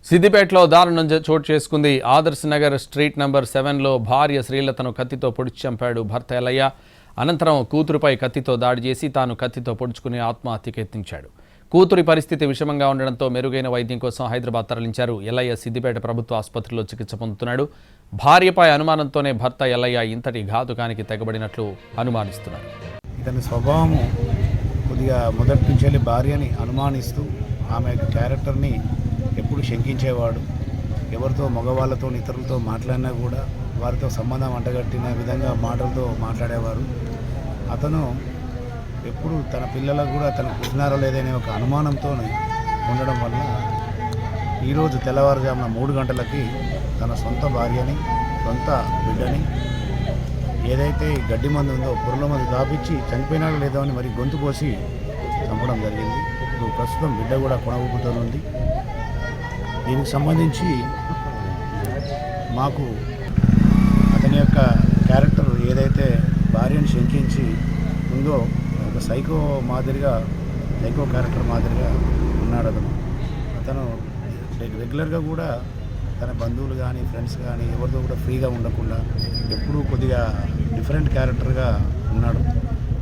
సిద్దిపేటలో దారుణం చోటు చేసుకుంది. ఆదర్శ్ నగర్ స్ట్రీట్ నంబర్ 7లో భార్య శ్రీలతను కత్తితో పొడిచి చంపాడు భర్త ఎల్లయ్య. అనంతరం కూతురుపై కత్తితో దాడి చేసి తాను కత్తితో పొడుచుకుని ఆత్మహత్యకు యత్నించాడు. కూతురి పరిస్థితి విషమంగా ఉండడంతో మెరుగైన వైద్యం కోసం హైదరాబాద్ తరలించారు. ఎల్లయ్య సిద్దిపేట ప్రభుత్వ ఆసుపత్రిలో చికిత్స పొందుతున్నాడు. భార్యపై అనుమానంతోనే భర్త ఎల్లయ్య ఇంతటి ఘాతుకానికి తెగబడినట్లు అనుమానిస్తున్నారు. ఇతని స్వభావము కొద్దిగా మొదటి నుంచి భార్యని అనుమానిస్తూ ఆమె క్యారెక్టర్ని ఎప్పుడు శంకించేవాడు. ఎవరితో మగవాళ్ళతో ఇతరులతో మాట్లాడినా కూడా వారితో సంబంధం అంటగట్టిన విధంగా మాటలతో మాట్లాడేవారు. అతను ఎప్పుడు తన పిల్లలకు కూడా తనకు పుట్టినారో లేదనే ఒక అనుమానంతో ఉండడం వల్ల ఈరోజు తెల్లవారుజామున 3 గంటలకి తన సొంత భార్యని సొంత బిడ్డని ఏదైతే గడ్డి మందు ఉందో పుర్ల మందు దాపించి చనిపోయినాడో లేదో అని మరి గొంతు కోసి చంపడం జరిగింది. ఇప్పుడు ప్రస్తుతం బిడ్డ కూడా కొనగొప్పుతూ ఉంది. దీనికి సంబంధించి మాకు అతని యొక్క క్యారెక్టర్ ఏదైతే భార్యను శంకించి ఉందో ఒక సైకో క్యారెక్టర్ మాదిరిగా ఉన్నాడు. అతను రెగ్యులర్గా కూడా తన బంధువులు కానీ ఫ్రెండ్స్ కానీ ఎవరితో కూడా ఫ్రీగా ఉండకుండా ఎప్పుడూ కొద్దిగా డిఫరెంట్ క్యారెక్టర్గా ఉన్నాడు.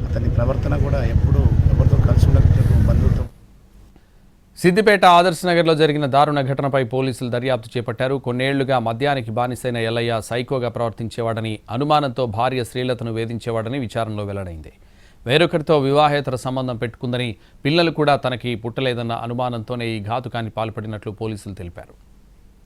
అతని ప్రవర్తన కూడా ఎప్పుడూ ఎవరితో కలిసి ఉండకపోతే బంధువులతో. సిద్దిపేట ఆదర్శ్ నగర్లో జరిగిన దారుణ ఘటనపై పోలీసులు దర్యాప్తు చేపట్టారు. కొన్నేళ్లుగా మద్యానికి బానిసైన ఎల్లయ్య సైకోగా ప్రవర్తించేవాడని, అనుమానంతో భార్య శ్రీలతను వేధించేవాడని విచారణలో వెల్లడైంది. వేరొకరితో వివాహేతర సంబంధం పెట్టుకుందని, పిల్లలు కూడా తనకి పుట్టలేదన్న అనుమానంతోనే ఈ ఘాతుకాన్ని పాల్పడినట్లు పోలీసులు తెలిపారు.